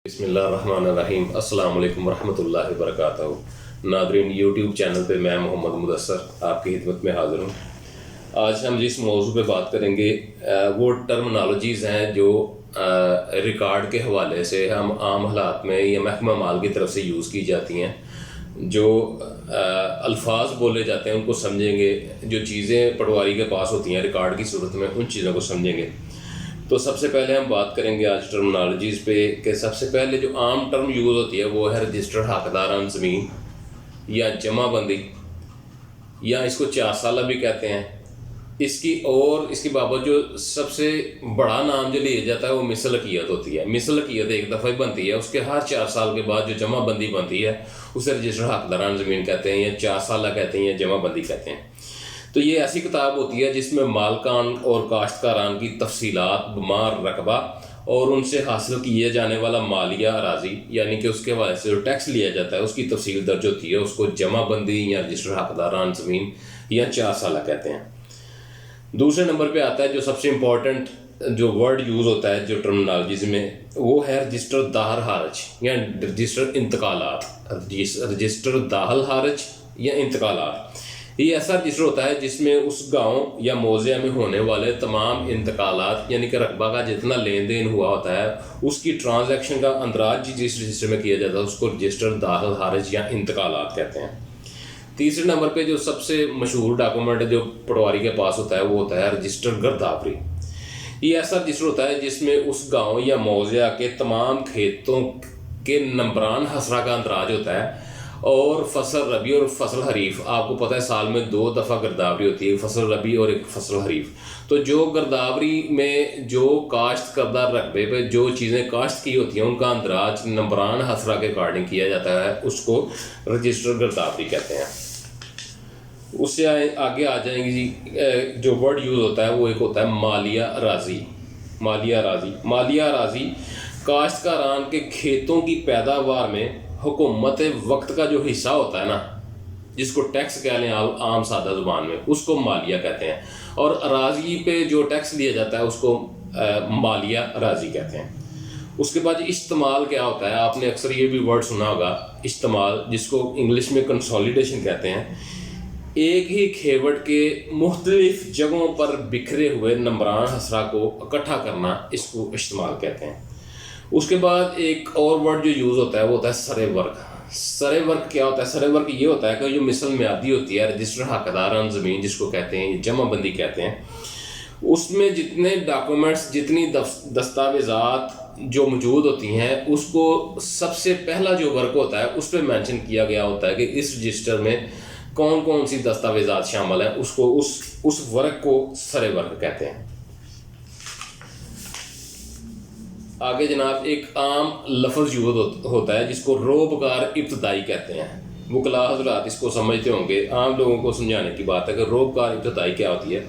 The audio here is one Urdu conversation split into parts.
بسم اللہ الرحمن الرحیم۔ السلام علیکم ورحمۃ اللہ وبرکاتہ۔ ناظرین، یوٹیوب چینل پہ میں محمد مدثر آپ کی خدمت میں حاضر ہوں۔ آج ہم جس موضوع پہ بات کریں گے وہ ٹرمنالوجیز ہیں جو ریکارڈ کے حوالے سے ہم عام حالات میں یا محکمہ مال کی طرف سے یوز کی جاتی ہیں۔ جو الفاظ بولے جاتے ہیں ان کو سمجھیں گے، جو چیزیں پٹواری کے پاس ہوتی ہیں ریکارڈ کی صورت میں ان چیزوں کو سمجھیں گے۔ تو سب سے پہلے ہم بات کریں گے آج ٹرمنالوجیز پہ کہ سب سے پہلے جو عام ٹرم یوز ہوتی ہے وہ ہے رجسٹرڈ حقداران زمین یا جمع بندی، یا اس کو 4 سالہ بھی کہتے ہیں۔ اس کی بابت جو سب سے بڑا نام جو لیا جاتا ہے وہ مثلقیت ہوتی ہے۔ مثلقیت ایک دفعہ ہی بنتی ہے، اس کے ہر 4 سال کے بعد جو جمع بندی بنتی ہے اسے رجسٹرڈ حقداران زمین کہتے ہیں، یا 4 سالہ کہتے ہیں، یا جمع بندی کہتے ہیں۔ تو یہ ایسی کتاب ہوتی ہے جس میں مالکان اور کاشتکاران کی تفصیلات بمار رقبہ اور ان سے حاصل کیے جانے والا مالیہ اراضی، یعنی کہ اس کے حوالے سے جو ٹیکس لیا جاتا ہے اس کی تفصیل درج ہوتی ہے۔ اس کو جمع بندی یا رجسٹرڈ حقداران زمین یا 4 سالہ کہتے ہیں۔ دوسرے نمبر پہ آتا ہے جو سب سے امپورٹنٹ جو ورڈ یوز ہوتا ہے جو ٹرمنالوجیز میں، وہ ہے رجسٹر داخل حارج یا رجسٹر انتقالات۔ رجسٹر داخل حارج یا انتقالات یہ ایسا رجسٹر ہوتا ہے جس میں اس گاؤں یا موضع میں ہونے والے تمام انتقالات، یعنی کہ رقبہ کا جتنا لین دین ہوا ہوتا ہے اس کی ٹرانزیکشن کا اندراج جس رجسٹر میں کیا جاتا ہے اس کو رجسٹر داخل حارج یا انتقالات کہتے ہیں۔ تیسرے نمبر پہ جو سب سے مشہور ڈاکومنٹ جو پٹواری کے پاس ہوتا ہے وہ ہوتا ہے رجسٹر گرداوری۔ یہ ایسا رجسٹر ہوتا ہے جس میں اس گاؤں یا موضع کے تمام کھیتوں کے نمبران حسرہ کا اندراج ہوتا ہے، اور فصل ربی اور فصل حریف۔ آپ کو پتہ ہے سال میں 2 دفعہ گرداوری ہوتی ہے، فصل ربی اور ایک فصل حریف۔ تو جو گرداوری میں جو کاشت کردہ رقبے پہ جو چیزیں کاشت کی ہوتی ہیں ان کا اندراج نمبران حسرہ کے اکارڈنگ کیا جاتا ہے، اس کو رجسٹر گرداوری کہتے ہیں۔ اس سے آگے آ جائیں گے جی، جو ورڈ یوز ہوتا ہے وہ ایک ہوتا ہے مالیہ اراضی۔ مالیہ اراضی کاشتکاران کے کھیتوں کی پیداوار میں حکومت وقت کا جو حصہ ہوتا ہے نا، جس کو ٹیکس کہہ لیں عام سادہ زبان میں، اس کو مالیہ کہتے ہیں، اور اراضی پہ جو ٹیکس لیا جاتا ہے اس کو مالیہ اراضی کہتے ہیں۔ اس کے بعد اشتمال کیا ہوتا ہے؟ آپ نے اکثر یہ بھی ورڈ سنا ہوگا، اشتمال، جس کو انگلش میں کنسولیڈیشن کہتے ہیں۔ ایک ہی کھیوٹ کے مختلف جگہوں پر بکھرے ہوئے نمبران حسرہ کو اکٹھا کرنا، اس کو اشتمال کہتے ہیں۔ اس کے بعد ایک اور ورڈ جو یوز ہوتا ہے وہ ہوتا ہے سرے ورک۔ سرے ورک کیا ہوتا ہے؟ سرے ورک یہ ہوتا ہے کہ جو مثل میعادی ہوتی ہے رجسٹر حقداران زمین جس کو کہتے ہیں، جمع بندی کہتے ہیں، اس میں جتنے ڈاکومنٹس، جتنی دستاویزات جو موجود ہوتی ہیں، اس کو سب سے پہلا جو ورک ہوتا ہے اس پہ مینشن کیا گیا ہوتا ہے کہ اس رجسٹر میں کون کون سی دستاویزات شامل ہیں، اس کو اس ورک کو سرے ورک کہتے ہیں۔ آگے جناب ایک عام لفظ یوز ہوتا ہے جس کو روبکار ابتدائی کہتے ہیں۔ وکلاء حضرات اس کو سمجھتے ہوں گے، عام لوگوں کو سمجھانے کی بات ہے کہ روبکار ابتدائی کیا ہوتی ہے۔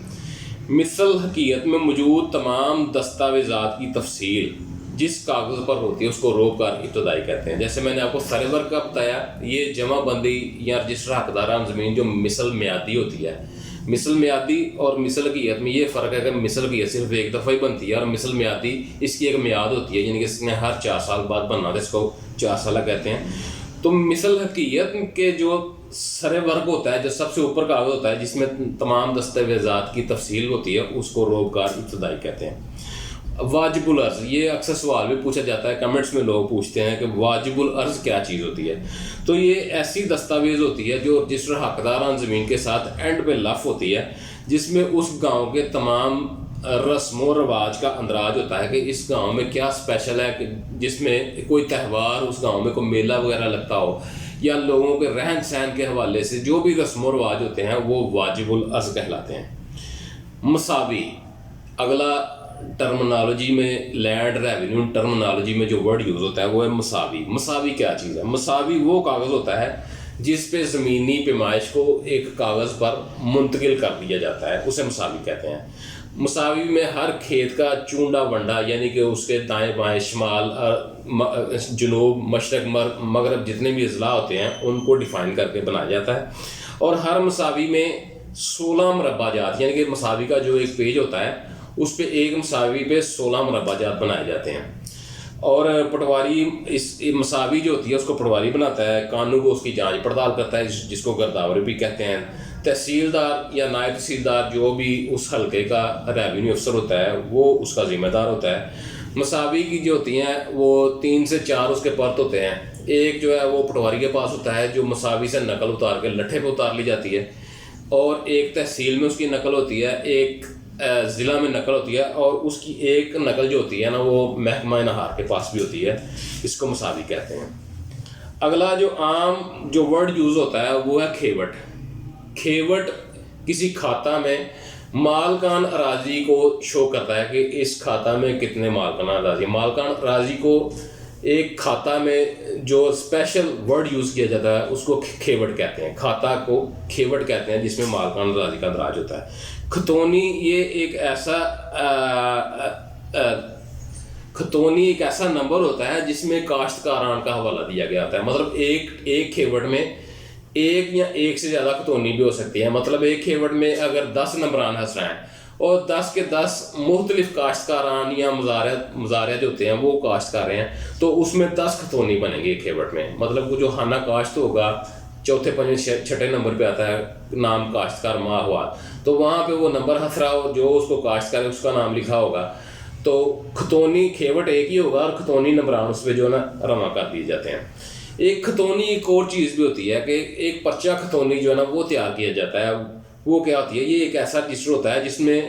مثل حقیقت میں موجود تمام دستاویزات کی تفصیل جس کاغذ پر ہوتی ہے اس کو روبکار ابتدائی کہتے ہیں۔ جیسے میں نے آپ کو سرے ورک کا بتایا، یہ جمع بندی یا رجسٹر حقداران زمین جو مثل میعادی ہوتی ہے، مثل میعادی اور مثل حقیقت میں یہ فرق ہے کہ مثل حقیقت صرف ایک دفعہ ہی بنتی ہے، اور مثل میعادی اس کی ایک میعاد ہوتی ہے، یعنی کہ اس نے ہر 4 سال بعد بننا ہے، اس کو 4 سالہ کہتے ہیں۔ تو مثل حقیقت کے جو سرے ورک ہوتا ہے، جو سب سے اوپر کاغذ ہوتا ہے جس میں تمام دستاویزات کی تفصیل ہوتی ہے، اس کو روبکار ابتدائی کہتے ہیں۔ واجب العرض، یہ اکثر سوال بھی پوچھا جاتا ہے، کمنٹس میں لوگ پوچھتے ہیں کہ واجب العرض کیا چیز ہوتی ہے؟ تو یہ ایسی دستاویز ہوتی ہے جو رجسٹر حقداران زمین کے ساتھ اینڈ پہ لف ہوتی ہے، جس میں اس گاؤں کے تمام رسم و رواج کا اندراج ہوتا ہے کہ اس گاؤں میں کیا اسپیشل ہے، کہ جس میں کوئی تہوار، اس گاؤں میں کوئی میلہ وغیرہ لگتا ہو، یا لوگوں کے رہن سہن کے حوالے سے جو بھی رسم و رواج ہوتے ہیں وہ واجب العرض کہلاتے ہیں۔ مساوی، اگلا ٹرمنالوجی میں، لینڈ ریونیو ٹرمنالوجی میں جو ورڈ یوز ہوتا ہے وہ ہے مساوی۔ مساوی کیا چیز ہے؟ مساوی وہ کاغذ ہوتا ہے جس پہ زمینی پیمائش کو ایک کاغذ پر منتقل کر دیا جاتا ہے، اسے مساوی کہتے ہیں۔ مساوی میں ہر کھیت کا چونڈا ونڈا، یعنی کہ اس کے دائیں بائیں، شمال، جنوب، مشرق، مغرب، جتنے بھی اضلاع ہوتے ہیں ان کو ڈیفائن کر کے بنایا جاتا ہے، اور ہر مساوی میں 16 مربع جات، یعنی کہ مساوی کا جو ایک پیج ہوتا ہے اس پہ ایک مساوی پہ 16 مربع جات بنائے جاتے ہیں۔ اور پٹواری اس مساوی جو ہوتی ہے اس کو پٹواری بناتا ہے، قانون کو اس کی جانچ پڑتال کرتا ہے جس کو گرداوری بھی کہتے ہیں، تحصیلدار یا نائب تحصیلدار جو بھی اس حلقے کا ریونیو افسر ہوتا ہے وہ اس کا ذمہ دار ہوتا ہے۔ مساوی کی جو ہوتی ہیں وہ 3 سے 4 اس کے پرت ہوتے ہیں، ایک جو ہے وہ پٹواری کے پاس ہوتا ہے جو مساوی سے نقل اتار کے لٹھے پہ اتار لی جاتی ہے، اور ایک تحصیل میں اس کی نقل ہوتی ہے، ایک ضلع میں نقل ہوتی ہے، اور اس کی ایک نقل جو ہوتی ہے نا وہ محکمہ نہار کے پاس بھی ہوتی ہے، اس کو مساوی کہتے ہیں۔ اگلا جو عام جو ورڈ یوز ہوتا ہے وہ ہے کھیوٹ۔ کھیوٹ کسی کھاتہ میں مالکان اراضی کو شو کرتا ہے کہ اس کھاتہ میں کتنے مالکان اراضی۔ مالکان اراضی کو ایک کھاتہ میں جو اسپیشل ورڈ یوز کیا جاتا ہے اس کو کھیوٹ کہتے ہیں، کھاتہ کو کھیوٹ کہتے ہیں جس میں مالکان اراضی کا اندراج ہوتا ہے۔ کھتونی یہ ایک ایسا نمبر ہوتا ہے جس میں کاشتکاران کا حوالہ دیا گیا ہوتا ہے، مطلب ایک کھیوٹ میں ایک یا ایک سے زیادہ کھتونی بھی ہو سکتی ہے، مطلب ایک کھیوٹ میں اگر 10 نمبران حسرہ ہیں اور 10 کے 10 مختلف کاشتکاران یا مزارع جو ہوتے ہیں وہ کاشتکار ہیں تو اس میں 10 کھتونی بنیں گے ایک کھیوٹ میں، مطلب وہ جو خانہ کاشت ہوگا چوتھے پنجویں چھٹے نمبر پہ آتا ہے نام کاشتکار ماہوال، تو وہاں پہ وہ نمبر حسرہ جو اس کو کاشتکار ہے اس کا نام لکھا ہوگا، تو کھتونی کھیوٹ ایک ہی ہوگا اور کھتونی نمبران اس پہ جو ہے نا رواں کر دیے جاتے ہیں۔ ایک کھتونی ایک اور چیز بھی ہوتی ہے کہ ایک پرچہ کھتونی جو ہے نا وہ تیار کیا جاتا ہے، وہ کیا ہوتی ہے، یہ ایک ایسا رجسٹر ہوتا ہے جس میں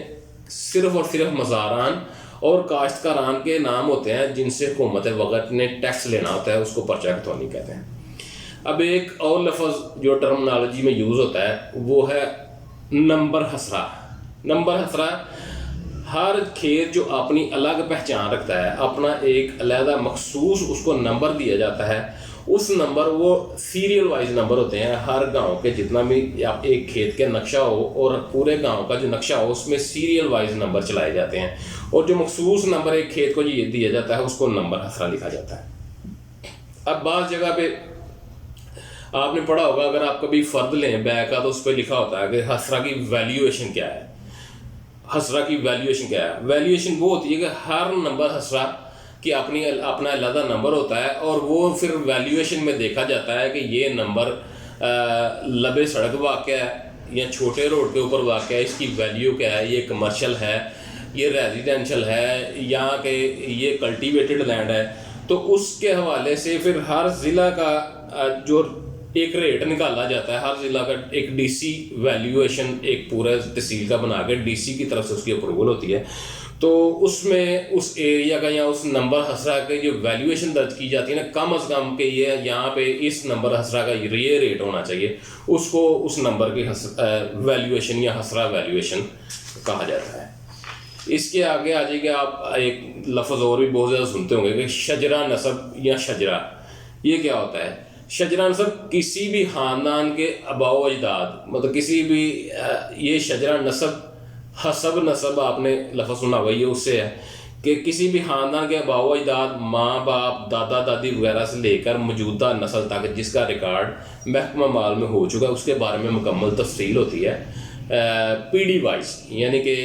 صرف اور صرف مزاران اور کاشتکاران کے نام ہوتے ہیں جن سے حکومت وقت نے ٹیکس لینا ہوتا ہے، اس کو پرچہ کھتونی کہتے ہیں۔ اب ایک اور لفظ جو ٹرمنالوجی میں یوز ہوتا ہے وہ ہے نمبر حسرہ۔ نمبر حسرہ ہر کھیت جو اپنی الگ پہچان رکھتا ہے، اپنا ایک علیحدہ مخصوص اس کو نمبر دیا جاتا ہے، اس نمبر وہ سیریل وائز نمبر ہوتے ہیں، ہر گاؤں کے جتنا بھی ایک کھیت کے نقشہ ہو اور پورے گاؤں کا جو نقشہ ہو اس میں سیریل وائز نمبر چلائے جاتے ہیں، اور جو مخصوص نمبر ایک کھیت کو یہ دیا جاتا ہے اس کو نمبر حسرہ لکھا جاتا ہے۔ اب بعض جگہ پہ آپ نے پڑھا ہوگا اگر آپ کبھی فرد لیں بیع کا تو اس پہ لکھا ہوتا ہے کہ حسرہ کی ویلیویشن کیا ہے۔ حسرہ کی ویلیویشن کیا ہے؟ ویلیویشن وہ ہوتی ہے کہ ہر نمبر حسرہ کی اپنا علیحدہ نمبر ہوتا ہے، اور وہ پھر ویلیویشن میں دیکھا جاتا ہے کہ یہ نمبر لبے سڑک واقع ہے یا چھوٹے روڈ کے اوپر واقع ہے، اس کی ویلیو کیا ہے، یہ کمرشل ہے، یہ ریزیڈینشل ہے، یا کہ یہ کلٹیویٹڈ لینڈ ہے، تو اس کے حوالے سے پھر ہر ضلع کا جو ایک ریٹ نکالا جاتا ہے، ہر ضلع کا ایک ڈی سی ویلیویشن ایک پورا تحصیل کا بنا کے ڈی سی کی طرف سے اس کی اپروول ہوتی ہے، تو اس میں اس ایریا کا یا اس نمبر حسرہ کی جو ویلیویشن درج کی جاتی ہے نا، کم از کم کہ یہ یہاں پہ اس نمبر حسرہ کا یہ ریٹ ہونا چاہیے، اس کو اس نمبر کی ویلیویشن یا حسرہ ویلیویشن کہا جاتا ہے۔ اس کے آگے آ جائیے کہ آپ ایک لفظ اور بھی بہت زیادہ سنتے ہوں گے کہ شجرہ نسب یا شجرہ۔ یہ کیا ہوتا ہے؟ شجرہ نسب کسی بھی خاندان کے آباء و اجداد، مطلب کسی بھی یہ شجرہ نسب حسب نسب آپ نے لفظ سنا ہوگا، یہ اس سے ہے کہ کسی بھی خاندان کے آباء و اجداد، ماں باپ، دادا دادی وغیرہ سے لے کر موجودہ نسل تک جس کا ریکارڈ محکمہ مال میں ہو چکا ہے اس کے بارے میں مکمل تفصیل ہوتی ہے پی ڈی وائز، یعنی کہ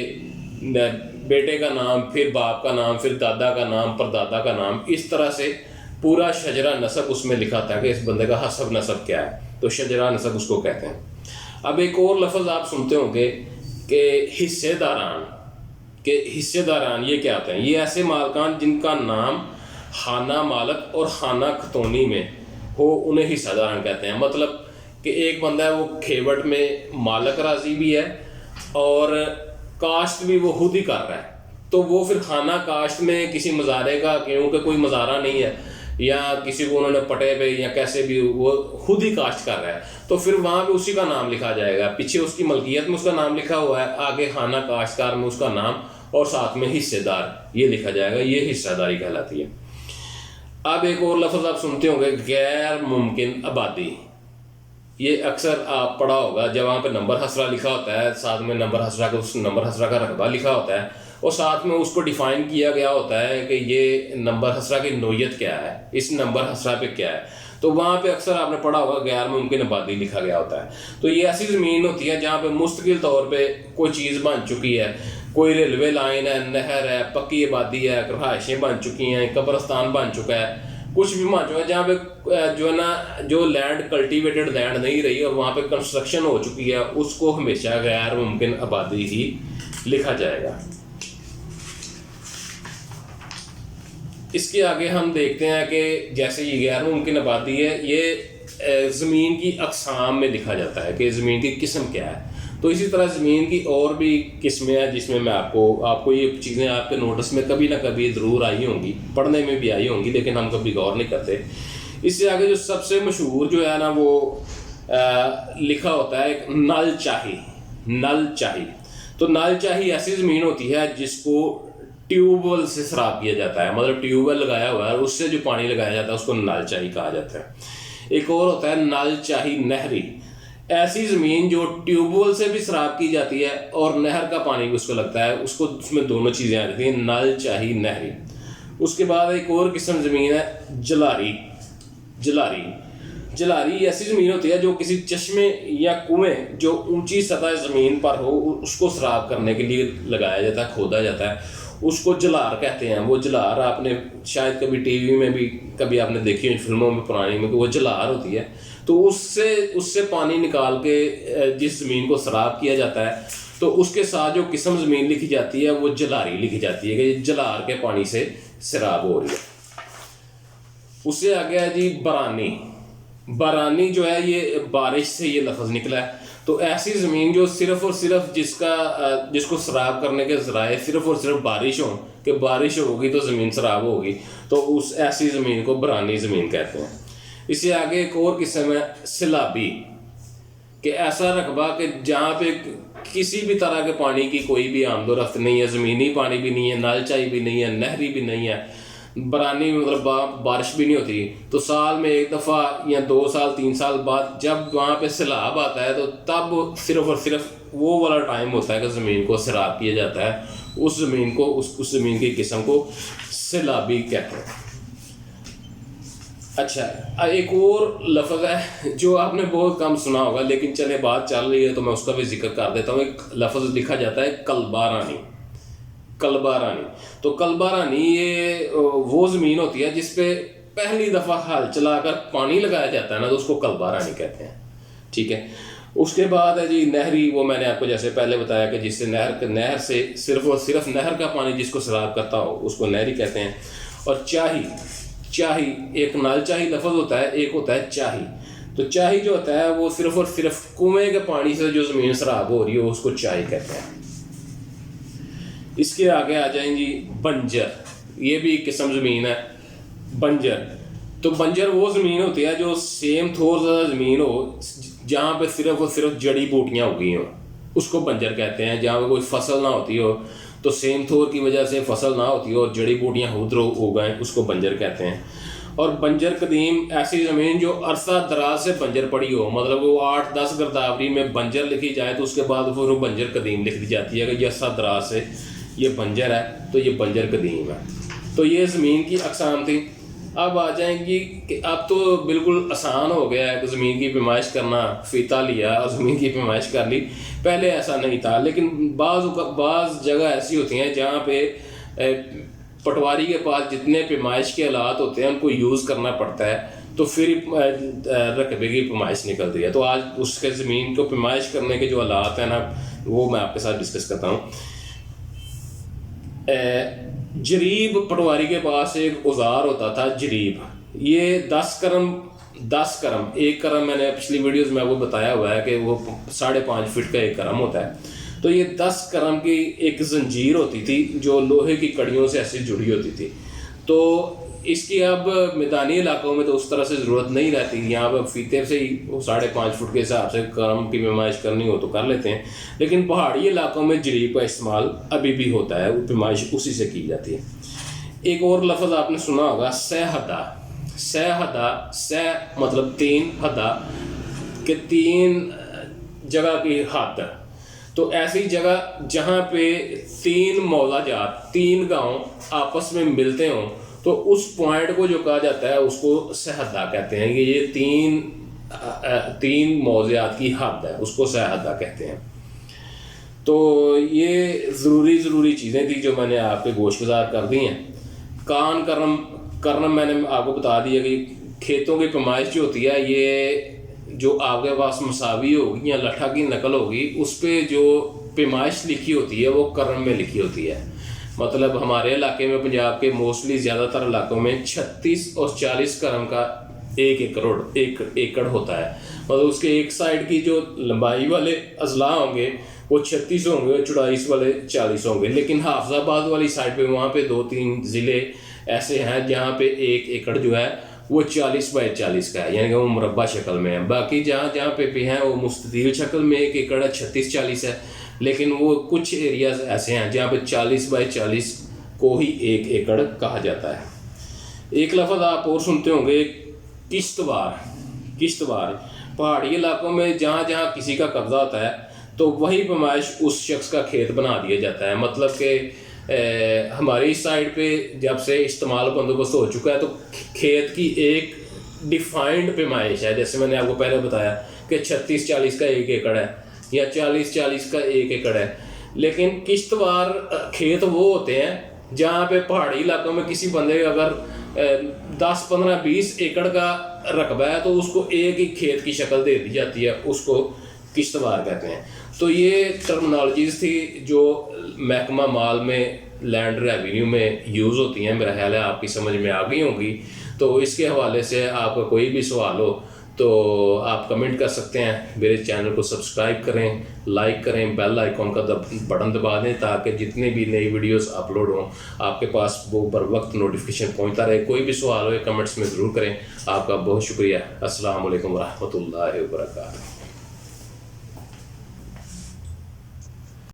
بیٹے کا نام، پھر باپ کا نام، پھر دادا کا نام، پردادا کا نام، اس طرح سے پورا شجرہ نسب اس میں لکھا تھا کہ اس بندے کا حسب نسب کیا ہے، تو شجرہ نسب اس کو کہتے ہیں۔ اب ایک اور لفظ آپ سنتے ہوں گے کہ حصے داران، کہ حصے داران یہ کیا ہوتے ہیں؟ یہ ایسے مالکان جن کا نام خانہ مالک اور خانہ کھتونی میں ہو انہیں حصہ داران کہتے ہیں، مطلب کہ ایک بندہ ہے وہ کھیوٹ میں مالک راضی بھی ہے اور کاشت بھی وہ خود ہی کر رہا ہے، تو وہ پھر خانہ کاشت میں کسی مزارے کا، کیونکہ کوئی مزارہ نہیں ہے یا کسی کو انہوں نے پٹے پہ یا کیسے بھی وہ خود ہی کاشت کر رہا ہے، تو پھر وہاں پہ اسی کا نام لکھا جائے گا، پیچھے اس کی ملکیت میں اس کا نام لکھا ہوا ہے، آگے خانہ کاشتکار میں اس کا نام اور ساتھ میں حصے دار یہ لکھا جائے گا، یہ حصہ داری کہلاتی ہے۔ اب ایک اور لفظ آپ سنتے ہوں گے غیر ممکن آبادی، یہ اکثر آپ پڑھا ہوگا جب وہاں پہ نمبر حسرہ لکھا ہوتا ہے، ساتھ میں نمبر حسرہ کا اس نمبر حسرہ کا رقبہ لکھا ہوتا ہے اور ساتھ میں اس کو ڈیفائن کیا گیا ہوتا ہے کہ یہ نمبر حسرہ کی نوعیت کیا ہے، اس نمبر حسرہ پہ کیا ہے، تو وہاں پہ اکثر آپ نے پڑھا ہوگا غیر ممکن آبادی لکھا گیا ہوتا ہے۔ تو یہ ایسی زمین ہوتی ہے جہاں پہ مستقل طور پہ کوئی چیز بن چکی ہے، کوئی ریلوے لائن ہے, نہر ہے, پکی آبادی ہے, رہائشیں بن چکی ہیں, قبرستان بن چکا ہے, کچھ بھی بن چکا ہے, جہاں پہ جو ہے نا جو لینڈ کلٹیویٹڈ لینڈ نہیں رہی اور وہاں پہ کنسٹرکشن ہو چکی ہے, اس کو ہمیشہ غیر ممکن آبادی ہی لکھا جائے گا. اس کے آگے ہم دیکھتے ہیں کہ جیسے یہ غیر ممکن آبادی ہے, یہ زمین کی اقسام میں لکھا جاتا ہے کہ زمین کی قسم کیا ہے. تو اسی طرح زمین کی اور بھی قسمیں ہیں جس میں میں آپ کو یہ چیزیں آپ کے نوٹس میں کبھی نہ کبھی ضرور آئی ہوں گی, پڑھنے میں بھی آئی ہوں گی, لیکن ہم کبھی غور نہیں کرتے. اس سے آگے جو سب سے مشہور جو ہے نا وہ لکھا ہوتا ہے نل چاہی. نل چاہی تو نل چاہی ایسی زمین ہوتی ہے جس کو ٹیوب ویل سے سراب کیا جاتا ہے, مطلب ٹیوب ویل لگایا ہوا ہے, اس سے جو پانی لگایا جاتا ہے اس کو نل چاہی کہا جاتا ہے. ایک اور ہوتا ہے نل چاہی نہری, ایسی زمین جو ٹیوب ویل سے بھی سراب کی جاتی ہے اور نہر کا پانی بھی اس کو لگتا ہے, اس میں دونوں چیزیں آ جاتی ہیں, نل چاہی نہری. اس کے بعد ایک اور قسم زمین ہے جلاری. جلاری جلاری ایسی زمین ہوتی ہے جو کسی چشمے یا کنویں جو اونچی سطح زمین پر ہو اس کو سراب کرنے کے لیے لگایا جاتا ہے, کھودا جاتا ہے, اس کو جلار کہتے ہیں. وہ جلار آپ نے شاید کبھی ٹی وی میں بھی کبھی آپ نے دیکھی ہوئی فلموں میں پرانی میں کہ وہ جلار ہوتی ہے. تو اس سے پانی نکال کے جس زمین کو سراب کیا جاتا ہے تو اس کے ساتھ جو قسم زمین لکھی جاتی ہے وہ جلاری لکھی جاتی ہے کہ یہ جلار کے پانی سے سراب ہو رہی ہے. اس سے آگے ہے جی برانی. برانی جو ہے یہ بارش سے یہ لفظ نکلا ہے. تو ایسی زمین جو صرف اور صرف جس کو سراب کرنے کے ذرائع صرف اور صرف بارش ہوں کہ بارش ہوگی تو زمین سراب ہوگی, تو اس ایسی زمین کو برانی زمین کہتے ہیں. اس سے آگے ایک اور قسم ہے سیلابی, کہ ایسا رقبہ کہ جہاں پہ کسی بھی طرح کے پانی کی کوئی بھی آمد و رفت نہیں ہے, زمینی پانی بھی نہیں ہے, نل چاہی بھی نہیں ہے, نہری بھی نہیں ہے, برانی مطلب بارش بھی نہیں ہوتی. تو سال میں ایک دفعہ یا 2 سال 3 سال بعد جب وہاں پہ سیلاب آتا ہے تو تب صرف اور صرف وہ والا ٹائم ہوتا ہے کہ زمین کو سیراب کیا جاتا ہے. اس زمین کو اس زمین کی قسم کو سیلابی کہتے ہیں. اچھا, ایک اور لفظ ہے جو آپ نے بہت کم سنا ہوگا, لیکن چلے بات چل رہی ہے تو میں اس کا بھی ذکر کر دیتا ہوں. ایک لفظ لکھا جاتا ہے کلبہ رانی. کلبہ رانی تو کلبہ رانی یہ وہ زمین ہوتی ہے جس پہ پہلی دفعہ ہل چلا کر پانی لگایا جاتا ہے نا, تو اس کو کلبہ رانی کہتے ہیں. ٹھیک ہے. اس کے بعد ہے جی نہری. وہ میں نے آپ کو جیسے پہلے بتایا کہ جس سے نہر سے صرف اور صرف نہر کا پانی جس کو سراب کرتا ہو اس کو نہری کہتے ہیں. اور چاہی. چاہی ایک نل چاہی لفظ ہوتا ہے, ایک ہوتا ہے چاہی. تو چاہی جو ہوتا ہے وہ صرف اور صرف کنویں کے پانی سے جو زمین سراب ہو رہی ہے اس کو چاہی کہتے ہیں. اس کے آگے آ جائیں جی بنجر. یہ بھی ایک قسم زمین ہے بنجر. تو بنجر وہ زمین ہوتی ہے جو سیم تھور زیادہ زمین ہو جہاں پہ صرف اور صرف جڑی بوٹیاں اگی ہوں, اس کو بنجر کہتے ہیں. جہاں پہ کوئی فصل نہ ہوتی ہو, تو سیم تھور کی وجہ سے فصل نہ ہوتی ہو اور جڑی بوٹیاں ادھر اگائیں, اس کو بنجر کہتے ہیں. اور بنجر قدیم ایسی زمین جو عرصہ دراز سے بنجر پڑی ہو, مطلب وہ 8-10 گرداوری میں بنجر لکھی جائے تو اس کے بعد پھر وہ بنجر قدیم لکھ دی جاتی ہے کہ یہ عرصہ دراز سے یہ بنجر ہے تو یہ بنجر قدیم ہے. تو یہ زمین کی اقسام تھی. اب آ جائیں گی کہ اب تو بالکل آسان ہو گیا ہے کہ زمین کی پیمائش کرنا, فیتا لیا اور زمین کی پیمائش کر لی. پہلے ایسا نہیں تھا, لیکن بعض جگہ ایسی ہوتی ہیں جہاں پہ پٹواری کے پاس جتنے پیمائش کے آلات ہوتے ہیں ان کو یوز کرنا پڑتا ہے, تو پھر رقبے کی پیمائش نکلتی ہے. تو آج اس کے زمین کو پیمائش کرنے کے جو آلات ہیں نا وہ میں آپ کے ساتھ ڈسکس کرتا ہوں. جریب پٹواری کے پاس ایک اوزار ہوتا تھا جریب. یہ 10 کرم, ایک کرم میں نے پچھلی ویڈیوز میں آپ کو بتایا ہوا ہے کہ وہ 5.5 فٹ کا ایک کرم ہوتا ہے. تو یہ 10 کرم کی ایک زنجیر ہوتی تھی جو لوہے کی کڑیوں سے ایسے جڑی ہوتی تھی. تو اس کی اب میدانی علاقوں میں تو اس طرح سے ضرورت نہیں رہتی, یہاں پہ فیتے سے ہی 5.5 فٹ کے حساب سے کرم کی پیمائش کرنی ہو تو کر لیتے ہیں. لیکن پہاڑی علاقوں میں جریب کا استعمال ابھی بھی ہوتا ہے, وہ پیمائش اسی سے کی جاتی ہے. ایک اور لفظ آپ نے سنا ہوگا سہ حدہ. سہ حدہ, سہ مطلب 3, حدہ کہ 3 جگہ کی حد. تو ایسی جگہ جہاں پہ 3 موضع جات 3 گاؤں آپس میں ملتے ہوں تو اس پوائنٹ کو جو کہا جاتا ہے اس کو سہحدہ کہتے ہیں. کہ یہ 3 موضعات کی حد ہے, اس کو سہحدہ کہتے ہیں. تو یہ ضروری چیزیں تھیں جو میں نے آپ کے گوش گزار کر دی ہیں. کان کرنم میں نے آپ کو بتا دیا کہ کھیتوں کی پیمائش جو ہوتی ہے یہ جو آپ کے پاس مساوی ہوگی یا لٹھا کی نقل ہوگی اس پہ جو پیمائش لکھی ہوتی ہے وہ کرم میں لکھی ہوتی ہے. مطلب ہمارے علاقے میں پنجاب کے موسٹلی زیادہ تر علاقوں میں 36 اور 40 کرم کا 1 ایکڑ ہوتا ہے. مطلب اس کے ایک سائڈ کی جو لمبائی والے اضلاع ہوں گے وہ 36 ہوں گے اور چوڑائی والے 40 ہوں گے. لیکن حافظ آباد والی سائڈ پہ وہاں پہ 2-3 ضلع ایسے ہیں جہاں پہ 1 ایکڑ جو ہے وہ 40x40 کا ہے, یعنی کہ وہ مربع شکل میں ہے. باقی جہاں پہ بھی ہیں وہ مستطیل شکل میں 1 ایکڑ ہے, 36-40 ہے. لیکن وہ کچھ ایریاز ایسے ہیں جہاں پہ 40x40 کو ہی 1 ایکڑ کہا جاتا ہے. ایک لفظ آپ اور سنتے ہوں گے, کشتوار. پہاڑی علاقوں میں جہاں کسی کا قبضہ ہوتا ہے تو وہی پیمائش اس شخص کا کھیت بنا دیا جاتا ہے. مطلب کہ ہماری سائڈ پہ جب سے استعمال بندوبست ہو چکا ہے تو کھیت کی ایک ڈیفائنڈ پیمائش ہے. جیسے میں نے آپ کو پہلے بتایا کہ 36-40 کا 1 ایکڑ ہے یا 40-40 کا 1 ایکڑ ہے. لیکن کشتوار کھیت وہ ہوتے ہیں جہاں پہ پہاڑی علاقوں میں کسی بندے اگر 10-15-20 ایکڑ کا رقبہ ہے تو اس کو ایک ہی کھیت کی شکل دے دی جاتی ہے, اس کو کشتوار کہتے ہیں. تو یہ ٹرمنالوجیز تھی جو محکمہ مال میں لینڈ ریونیو میں یوز ہوتی ہیں, میرا خیال ہے آپ کی سمجھ میں آ گئی ہوں گی. تو اس کے حوالے سے آپ کا کوئی بھی سوال ہو تو آپ کمنٹ کر سکتے ہیں. میرے چینل کو سبسکرائب کریں, لائک کریں, بیل آئیکن کا بٹن دبا دیں تاکہ جتنے بھی نئی ویڈیوز اپلوڈ ہوں آپ کے پاس وہ بر وقت نوٹیفیکیشن پہنچتا رہے. کوئی بھی سوال ہو کمنٹس میں ضرور کریں. آپ کا بہت شکریہ. السلام علیکم ورحمۃ اللہ وبرکاتہ.